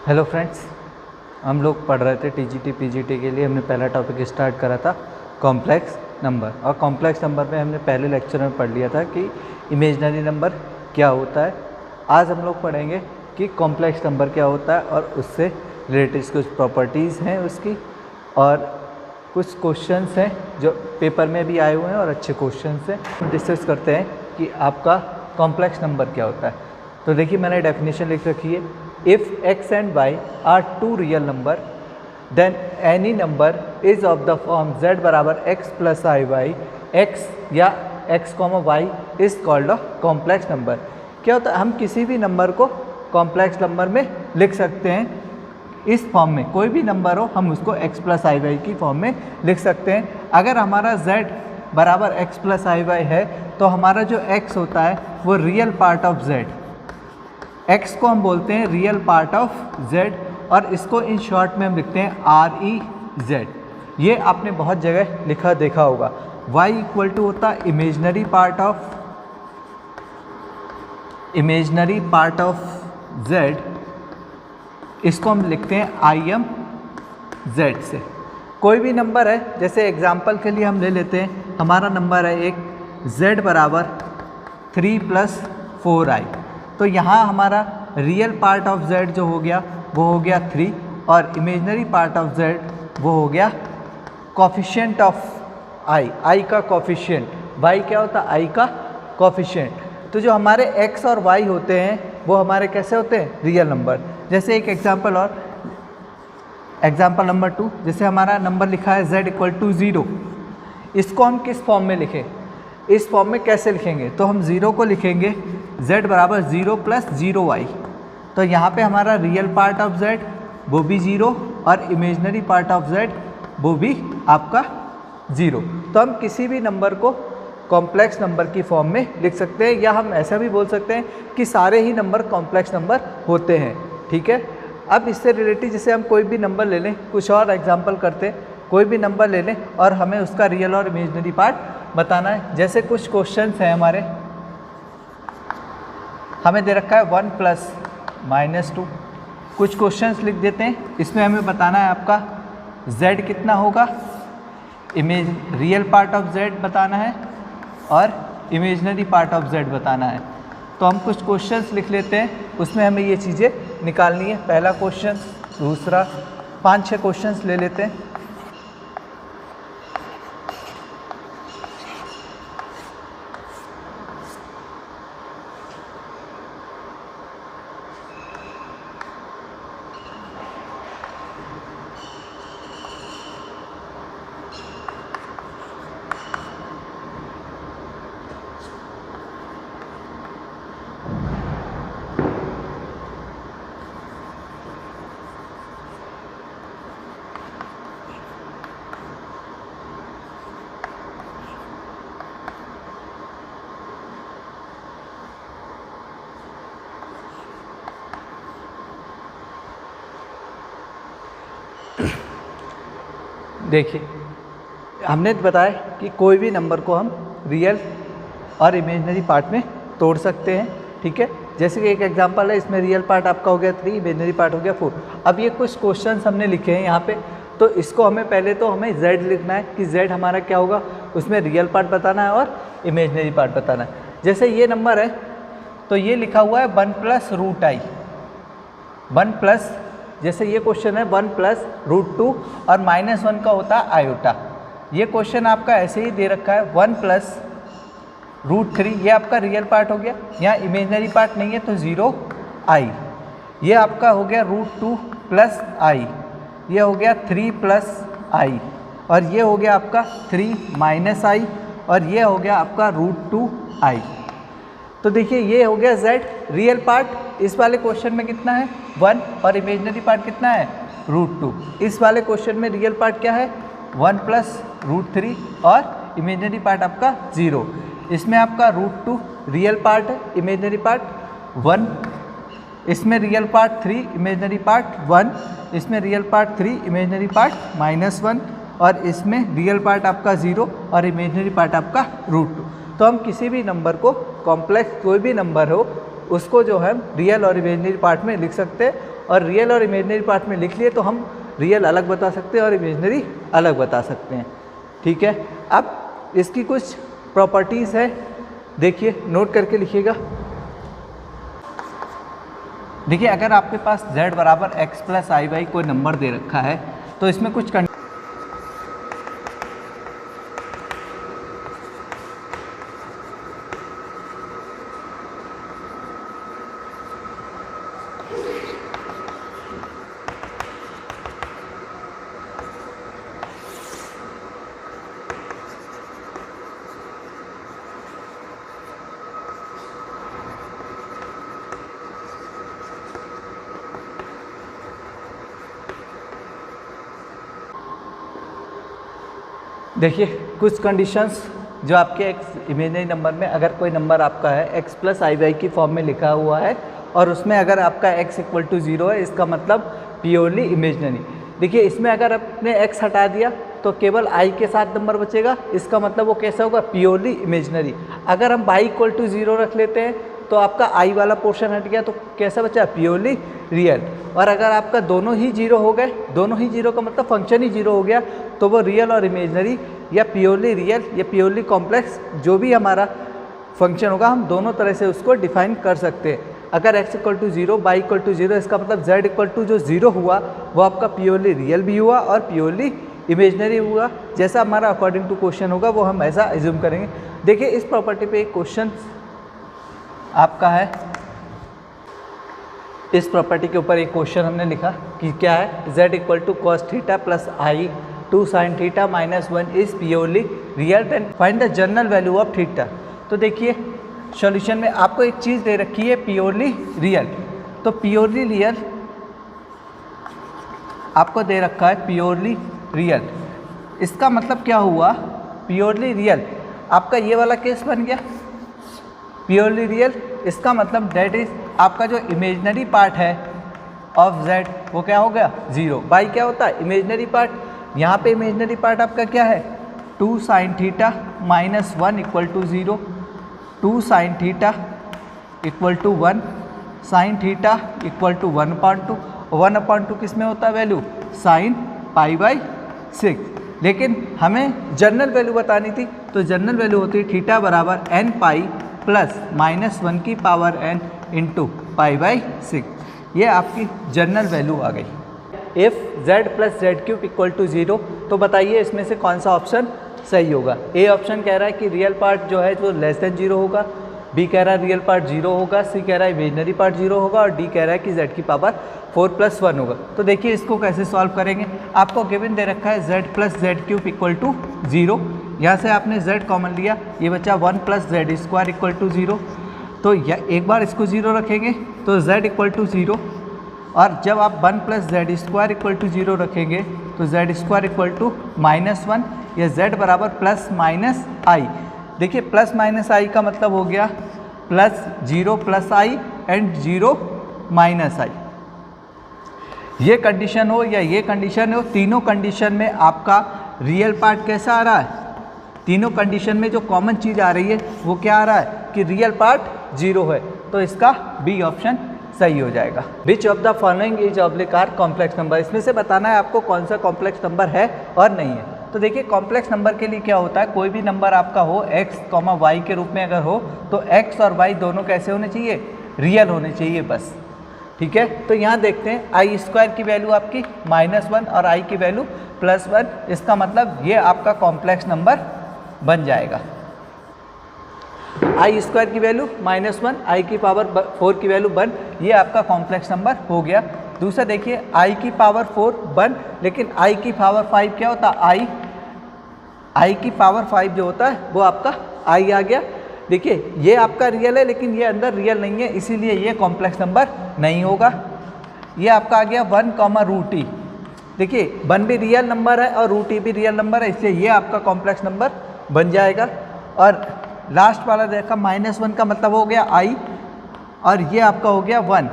Hello friends, हम लोग पढ़ रहे थे टीजीटी पीजीटी के लिए। हमने पहला टॉपिक स्टार्ट करा था कॉम्प्लेक्स नंबर, और कॉम्प्लेक्स नंबर में हमने पहले लेक्चर में पढ़ लिया था कि इमेजिनरी नंबर क्या होता है। आज हम लोग पढ़ेंगे कि कॉम्प्लेक्स नंबर क्या होता है और उससे रिलेटेड कुछ प्रॉपर्टीज़ हैं उसकी, और कुछ क्वेश्चंस हैं जो पेपर में भी आए हुए हैं और अच्छे क्वेश्चंस हैं। हम डिस्कस करते हैं कि आपका कॉम्प्लेक्स नंबर क्या होता है। तो देखिए, मैंने डेफिनेशन लिख रखी है। If x and y are two real number, then any number is of the form z बराबर x plus iy, x या x, y is called a complex number। क्या होता है, हम किसी भी नंबर को कॉम्प्लेक्स नंबर में लिख सकते हैं। इस फॉर्म में कोई भी नंबर हो, हम उसको x प्लस आई वाई की फॉर्म में लिख सकते हैं। अगर हमारा z बराबर x प्लस आई वाई है तो हमारा जो x होता है वो real part of z, x को हम बोलते हैं रियल पार्ट ऑफ z, और इसको इन शॉर्ट में हम लिखते हैं REZ। ये आपने बहुत जगह लिखा देखा होगा। y इक्वल टू होता है इमेजनरी पार्ट ऑफ z, इसको हम लिखते हैं IMZ से। कोई भी नंबर है, जैसे एग्जांपल के लिए हम ले लेते हैं, हमारा नंबर है एक z बराबर 3 + 4i। तो यहाँ हमारा रियल पार्ट ऑफ z जो हो गया वो हो गया 3, और इमेजनरी पार्ट ऑफ z वो हो गया कोफिशिएंट ऑफ i का कोफिशिएंट। y क्या होता है? i का कोफिशिएंट। तो जो हमारे x और y होते हैं वो हमारे कैसे होते हैं? Real number. जैसे एक एग्जांपल और, एग्जांपल नंबर 2, जैसे हमारा नंबर लिखा है z इक्वल टू 0। इसको हम किस फॉर्म में लिखें? इस फॉर्म में कैसे लिखेंगे? तो हम 0 को लिखेंगे z बराबर 0 + 0y। तो यहाँ पे हमारा रियल पार्ट ऑफ z वो भी 0 और इमेजनरी पार्ट ऑफ z वो भी आपका 0। तो हम किसी भी नंबर को कॉम्प्लेक्स नंबर की फॉर्म में लिख सकते हैं, या हम ऐसा भी बोल सकते हैं कि सारे ही नंबर कॉम्प्लेक्स नंबर होते हैं। ठीक है। अब इससे रिलेटेड जैसे हम कोई भी नंबर ले लें, कुछ और एग्जांपल करते हैं। कोई भी नंबर ले लें और हमें उसका रियल और इमेजनरी पार्ट बताना है। जैसे कुछ क्वेश्चंस हैं हमारे, हमें दे रखा है 1 + -2। कुछ क्वेश्चंस लिख देते हैं, इसमें हमें बताना है आपका z कितना होगा, रियल पार्ट ऑफ z बताना है और इमेजनरी पार्ट ऑफ z बताना है। तो हम कुछ क्वेश्चंस लिख लेते हैं, उसमें हमें ये चीज़ें निकालनी है। पहला क्वेश्चन, दूसरा, 5-6 क्वेश्चंस ले लेते हैं। देखिए, हमने बताया कि कोई भी नंबर को हम रियल और इमेजनरी पार्ट में तोड़ सकते हैं। ठीक है। जैसे कि एक एग्जांपल है, इसमें रियल पार्ट आपका हो गया 3, इमेजनरी पार्ट हो गया 4। अब ये कुछ क्वेश्चंस हमने लिखे हैं यहाँ पे, तो इसको हमें पहले तो हमें z लिखना है कि z हमारा क्या होगा, उसमें रियल पार्ट बताना है और इमेजनरी पार्ट बताना है। जैसे ये नंबर है तो ये लिखा हुआ है 1 + √i, 1 प्लस, जैसे ये क्वेश्चन है 1 + √2 और -1 का होता है आयोटा। ये क्वेश्चन आपका ऐसे ही दे रखा है 1 + √3, ये आपका रियल पार्ट हो गया। यहाँ इमेजनरी पार्ट नहीं है तो 0i। ये आपका हो गया √2 + i, ये हो गया 3 + i, और ये हो गया आपका 3 - i, और ये हो गया आपका √2i। तो देखिए, ये हो गया z। रियल पार्ट इस वाले क्वेश्चन में कितना है? 1, और इमेजनरी पार्ट कितना है? √2। इस वाले क्वेश्चन में रियल पार्ट क्या है? 1 + √3 और इमेजनरी पार्ट आपका 0। इसमें आपका √2 रियल पार्ट है, इमेजनरी पार्ट 1। इसमें रियल पार्ट 3, इमेजनरी पार्ट 1। इसमें रियल पार्ट 3, इमेजनरी पार्ट -1, और इसमें रियल पार्ट आपका 0 और इमेजनरी पार्ट आपका √2। तो हम किसी भी नंबर को, कॉम्प्लेक्स कोई भी नंबर हो, उसको जो है रियल और इमेजिनरी पार्ट में लिख सकते हैं और रियल और इमेजनरी पार्ट में लिख लिए तो हम रियल अलग बता सकते हैं और इमेजनरी अलग बता सकते हैं। ठीक है, अब इसकी कुछ प्रॉपर्टीज़ है, देखिए नोट करके लिखिएगा। देखिए अगर आपके पास z बराबर x प्लस आई बाई कोई नंबर दे रखा है तो इसमें कुछ देखिए कुछ कंडीशंस जो आपके एक इमेजनरी नंबर में अगर कोई नंबर आपका है x प्लस आई बाई की फॉर्म में लिखा हुआ है और उसमें अगर आपका x इक्वल टू 0 है, इसका मतलब प्योरली इमेजनरी। देखिए इसमें अगर आपने x हटा दिया तो केवल i के साथ नंबर बचेगा, इसका मतलब वो कैसा होगा, प्योरली इमेजनरी। अगर हम y इक्वल टू 0 रख लेते हैं तो आपका i वाला पोर्शन हट गया तो कैसा बचा, प्योरली रियल। और अगर आपका दोनों ही 0 हो गए, दोनों ही 0 का मतलब फंक्शन ही 0 हो गया, तो वो रियल और इमेजनरी या प्योरली रियल या प्योरली कॉम्प्लेक्स जो भी हमारा फंक्शन होगा हम दोनों तरह से उसको डिफाइन कर सकते हैं। अगर x equal to 0 y equal to 0, इसका मतलब z इक्वल टू जो 0 हुआ वो आपका प्योरली रियल भी हुआ और प्योरली इमेजनरी हुआ। जैसा हमारा अकॉर्डिंग टू क्वेश्चन होगा वो हम ऐसा एज्यूम करेंगे। देखिए इस प्रॉपर्टी पे एक क्वेश्चन आपका है, इस प्रॉपर्टी के ऊपर एक क्वेश्चन हमने लिखा कि क्या है, z equal to cos theta plus I 2 sine theta minus 1 is purely real and find the general value of theta. तो देखिए सॉल्यूशन में आपको एक चीज़ दे रखी है प्योरली रियल, तो प्योरली रियल आपको दे रखा है प्योरली रियल। इसका मतलब क्या हुआ, प्योरली रियल आपका ये वाला केस बन गया प्योरली रियल। इसका मतलब दैट इज आपका जो इमेजनरी पार्ट है ऑफ z वो क्या हो गया 0। बाई क्या होता है, इमेजनरी पार्ट। यहाँ पे इमेजनरी पार्ट आपका क्या है 2 sine theta minus 1 equal to 0, 2 sine theta equal to 1, sine theta equal to 1/2। 1/2 किस में होता है वैल्यू, साइन पाई बाई 6। लेकिन हमें जनरल वैल्यू बतानी थी, तो जनरल वैल्यू होती है थीटा बराबर n पाई प्लस माइनस 1 की power n into pi by 6। ये आपकी जनरल वैल्यू आ गई। If z plus Z cube equal to 0, तो बताइए इसमें से कौन सा ऑप्शन सही होगा। ए ऑप्शन कह रहा है कि रियल पार्ट जो है वो लेस देन 0 होगा, बी कह रहा है रियल पार्ट 0 होगा, सी कह रहा है इमेजनरी पार्ट 0 होगा और डी कह रहा है कि z की पावर 4 + 1 होगा। तो देखिए इसको कैसे सॉल्व करेंगे। आपको गिवन दे रखा है z plus Z cube equal to 0, यहाँ से आपने z कॉमन लिया, ये बचा 1 + z स्क्वायर इक्वल टू 0। तो एक बार इसको 0 रखेंगे तो z इक्वल टू 0, और जब आप 1 + z स्क्वायर इक्वल टू 0 रखेंगे तो z स्क्वायर इक्वल टू -1 या z बराबर प्लस माइनस आई। देखिए प्लस माइनस आई का मतलब हो गया +0 + i एंड 0 - i। ये कंडीशन हो या ये कंडीशन हो, तीनों कंडीशन में आपका रियल पार्ट कैसा आ रहा है, तीनों कंडीशन में जो कॉमन चीज़ आ रही है वो क्या आ रहा है कि रियल पार्ट 0 है। तो इसका बी ऑप्शन सही हो जाएगा। Which of the following is ऑब्लिकार कॉम्प्लेक्स नंबर, इसमें से बताना है आपको कौन सा कॉम्प्लेक्स नंबर है और नहीं है। तो देखिए कॉम्प्लेक्स नंबर के लिए क्या होता है, कोई भी नंबर आपका हो x, y के रूप में अगर हो तो x और y दोनों कैसे होने चाहिए, रियल होने चाहिए बस। ठीक है, तो यहाँ देखते हैं आई स्क्वायर की वैल्यू आपकी -1 और i की वैल्यू +1, इसका मतलब ये आपका कॉम्प्लेक्स नंबर बन जाएगा। आई स्क्वायर की वैल्यू -1, आई की पावर 4 की वैल्यू 1, ये आपका कॉम्प्लेक्स नंबर हो गया। दूसरा देखिए आई की पावर 4 1, लेकिन आई की पावर 5 क्या होता है, आई की पावर 5 जो होता है वो आपका आई आ गया। देखिए ये आपका रियल है लेकिन ये अंदर रियल नहीं है, इसीलिए ये कॉम्प्लेक्स नंबर नहीं होगा। ये आपका आ गया 1, √t। देखिए 1 भी रियल नंबर है और √t भी रियल नंबर है, इसलिए ये आपका कॉम्प्लेक्स नंबर बन जाएगा। और लास्ट वाला देखा -1 का मतलब हो गया i और ये आपका हो गया 1।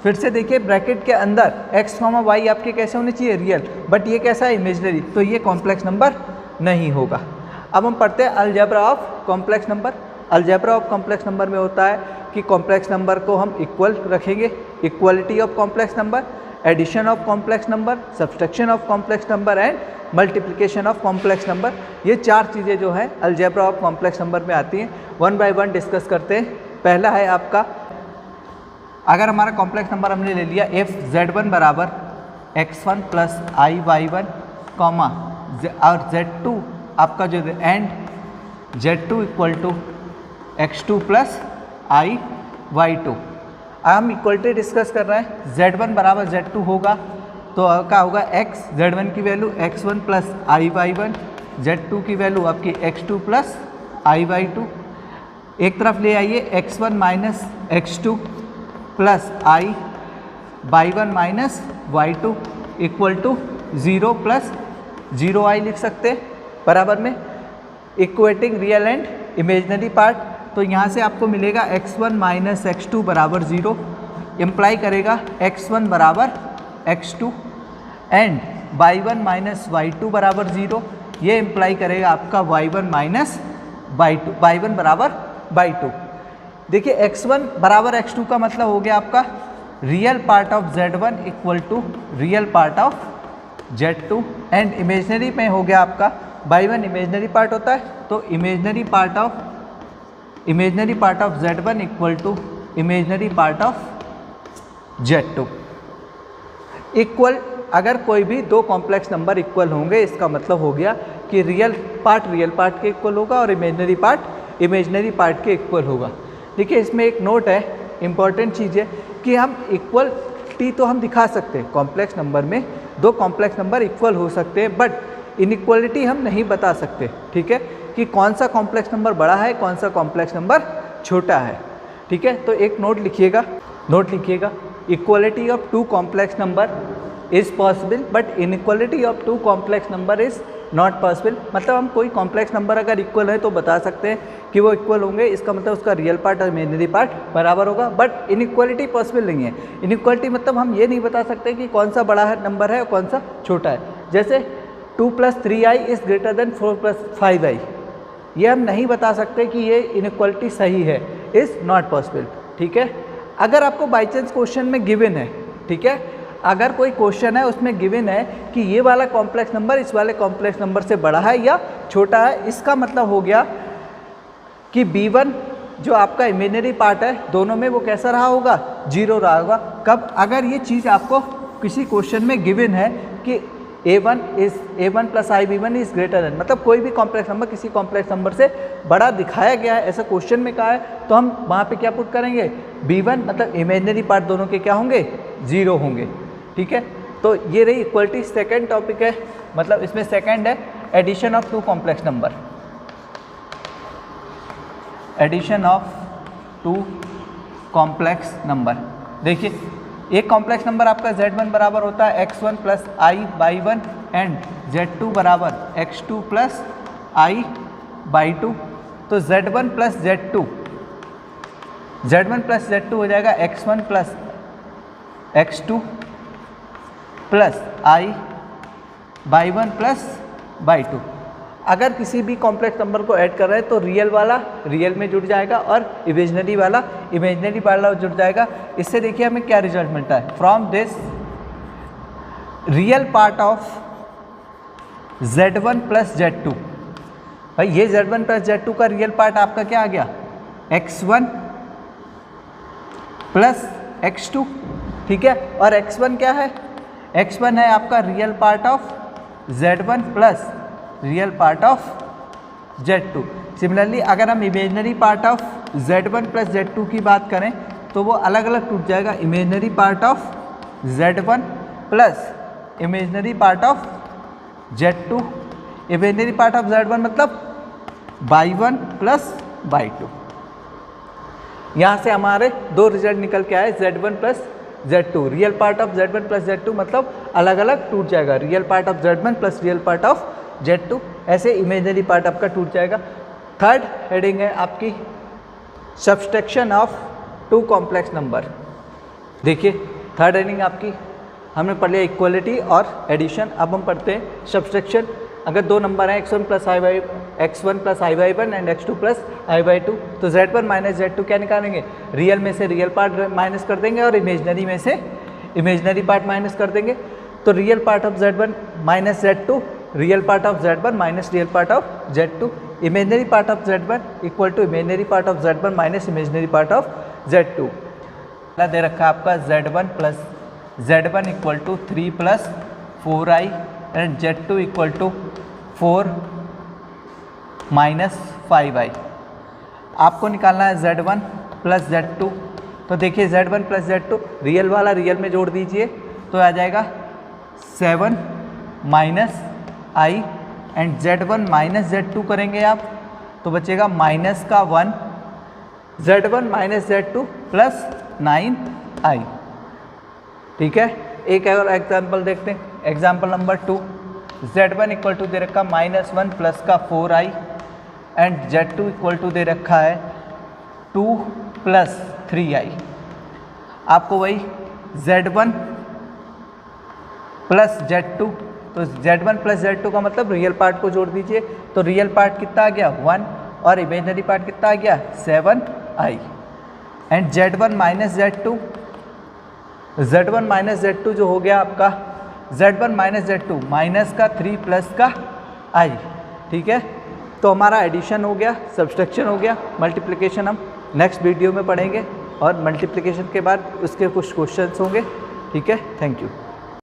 फिर से देखिए ब्रैकेट के अंदर x, y आपके कैसे होने चाहिए, रियल, बट ये कैसा है, इमेजनरी, तो ये कॉम्प्लेक्स नंबर नहीं होगा। अब हम पढ़ते हैं algebra of complex number. Algebra of complex number में होता है कि कॉम्प्लेक्स नंबर को हम इक्वल रखेंगे, equality of complex number, addition of complex number, subtraction of complex number and multiplication of complex number. ये 4 चीज़ें जो हैं अलजेब्रा ऑफ कॉम्प्लेक्स नंबर में आती हैं। वन बाय वन डिस्कस करते हैं। पहला है आपका, अगर हमारा कॉम्प्लेक्स नंबर हमने ले लिया एफ z1 बराबर x1 plus I y1 comma और z2 आपका जो and z2 equal to x2 plus I y2। हम इक्वलिटी डिस्कस कर रहे हैं। z1 बराबर z2 होगा तो क्या होगा, x z1 की value x1 plus I y1, z2 की वैल्यू आपकी x2 प्लस आई y2। एक तरफ ले आइए x1 minus x2 plus I y1 minus y2 equal to 0 plus 0 I लिख सकते हैं बराबर में equating real and imaginary part. तो यहाँ से आपको मिलेगा x1 माइनस x2 बराबर 0, इम्प्लाई करेगा x1 बराबर x2 and y1 minus y2 बराबर 0, ये इम्प्लाई करेगा आपका y1 माइनस y2, y1 बराबर y2। देखिए x1 बराबर x2 का मतलब हो गया आपका real part of z1 equal to real part of z2 and imaginary में हो गया आपका y1 इमेजनरी पार्ट होता है तो imaginary part of z1 equal to imaginary part of z2। Equal, अगर कोई भी दो कॉम्प्लेक्स नंबर इक्वल होंगे इसका मतलब हो गया कि रियल पार्ट के इक्वल होगा और इमेजनरी पार्ट के इक्वल होगा। देखिए इसमें एक नोट है, इंपॉर्टेंट चीज़ है कि हम इक्वलिटी तो हम दिखा सकते हैं, कॉम्प्लेक्स नंबर में दो कॉम्प्लेक्स नंबर इक्वल हो सकते हैं बट इनइक्वलिटी हम नहीं बता सकते, ठीक है, कि कौन सा कॉम्प्लेक्स नंबर बड़ा है कौन सा कॉम्प्लेक्स नंबर छोटा है, ठीक है। तो एक नोट लिखिएगा, equality of two complex number is possible but inequality of two complex number is not possible. मतलब हम कोई कॉम्प्लेक्स नंबर अगर इक्वल है तो बता सकते हैं कि वो इक्वल होंगे, इसका मतलब उसका रियल पार्ट और इमेजनरी पार्ट बराबर होगा, बट इनइक्वलिटी पॉसिबल नहीं है। इनइक्वलिटी मतलब हम ये नहीं बता सकते कि कौन सा बड़ा है नंबर है और कौन सा छोटा है। जैसे 2 + 3i is greater than 4 + 5i, ये हम नहीं बता सकते कि ये इनइक्वलिटी सही है, इज़ नॉट पॉसिबल, ठीक है। अगर आपको बाई चांस क्वेश्चन में गिवन है, ठीक है, अगर कोई क्वेश्चन है उसमें गिवन है कि ये वाला कॉम्प्लेक्स नंबर इस वाले कॉम्प्लेक्स नंबर से बड़ा है या छोटा है, इसका मतलब हो गया कि b1 जो आपका इमेजनरी पार्ट है दोनों में वो कैसा रहा होगा, 0 रहा होगा। कब, अगर ये चीज़ आपको किसी क्वेश्चन में गिवन है कि a1 + ib1 is greater than, मतलब कोई भी कॉम्प्लेक्स नंबर किसी कॉम्प्लेक्स नंबर से बड़ा दिखाया गया है, ऐसा क्वेश्चन में कहा है, तो हम वहाँ पे क्या पुट करेंगे, b1 मतलब इमेजनरी पार्ट दोनों के क्या होंगे, 0 होंगे, ठीक है। तो ये रही इक्वलिटी। सेकंड टॉपिक है, मतलब इसमें सेकंड है addition of two complex number, addition of two complex number. देखिए एक कॉम्प्लेक्स नंबर आपका z1 बराबर होता है x1 plus I y1 and z2 बराबर x2 प्लस आई y2। तो z1 प्लस z2 हो जाएगा x1 plus x2 plus I y1 plus y2। अगर किसी भी कॉम्प्लेक्स नंबर को ऐड कर रहे हैं तो रियल वाला रियल में जुड़ जाएगा और इमेजनरी वाला जुड़ जाएगा। इससे देखिए हमें क्या रिजल्ट मिलता है, from this real part of z1 plus z2। भाई ये z1 प्लस z2 का रियल पार्ट आपका क्या आ गया, x1 प्लस x2, ठीक है। और x1 क्या है, x1 है आपका real part of z1 plus real part of z2। Similarly अगर हम imaginary part of z1 plus z2 की बात करें तो वो अलग अलग टूट जाएगा, imaginary part of z1 plus imaginary part of z2। Imaginary part of z1 मतलब y1 प्लस y2। यहाँ से हमारे दो रिजल्ट निकल के आए, z1 plus z2। Real part of z1 plus z2 मतलब अलग अलग टूट जाएगा, real part of z1 plus real part of z2, ऐसे इमेजनरी पार्ट आपका टूट जाएगा। थर्ड हेडिंग है आपकी subtraction of two complex number. देखिए थर्ड हेडिंग आपकी हमने पढ़ लिया इक्वलिटी और एडिशन, अब हम पढ़ते हैं सब्सट्रैक्शन। अगर दो नंबर हैं x1 plus I by one and x2 plus I by two, तो z1 माइनस z2 क्या निकालेंगे, रियल में से रियल पार्ट माइनस कर देंगे और इमेजनरी में से इमेजनरी पार्ट माइनस कर देंगे। तो real part of z1 minus z2, real part of z1 minus real part of z2, imaginary part of z1 equal to imaginary part of z1 minus imaginary part of z2। दे रखा है आपका z1 equal to 3 plus 4i and z2 equal to 4 minus 5i। आपको निकालना है z1 plus z2। तो देखिए z1 plus z2 real वाला रियल में जोड़ दीजिए तो आ जाएगा 7 minus i and z1 minus z2 करेंगे आप तो बचेगा माइनस का 1, z1 minus z2 plus 9i। ठीक है, एक और एग्जाम्पल देखते हैं। Example number 2, z1 equal to दे रखा -1 प्लस का 4i and z2 equal to दे रखा है 2 प्लस 3i। आपको वही z1 प्लस z2, तो z1 प्लस z2 का मतलब रियल पार्ट को जोड़ दीजिए तो रियल पार्ट कितना आ गया 1 और इमेजनरी पार्ट कितना आ गया 7i and z1 minus z2 जो हो गया आपका z1 माइनस z2 माइनस का 3 प्लस का i। ठीक है, तो हमारा एडिशन हो गया, सब्सट्रैक्शन हो गया, मल्टीप्लिकेशन हम नेक्स्ट वीडियो में पढ़ेंगे और मल्टीप्लिकेशन के बाद उसके कुछ क्वेश्चंस होंगे। ठीक है, थैंक यू।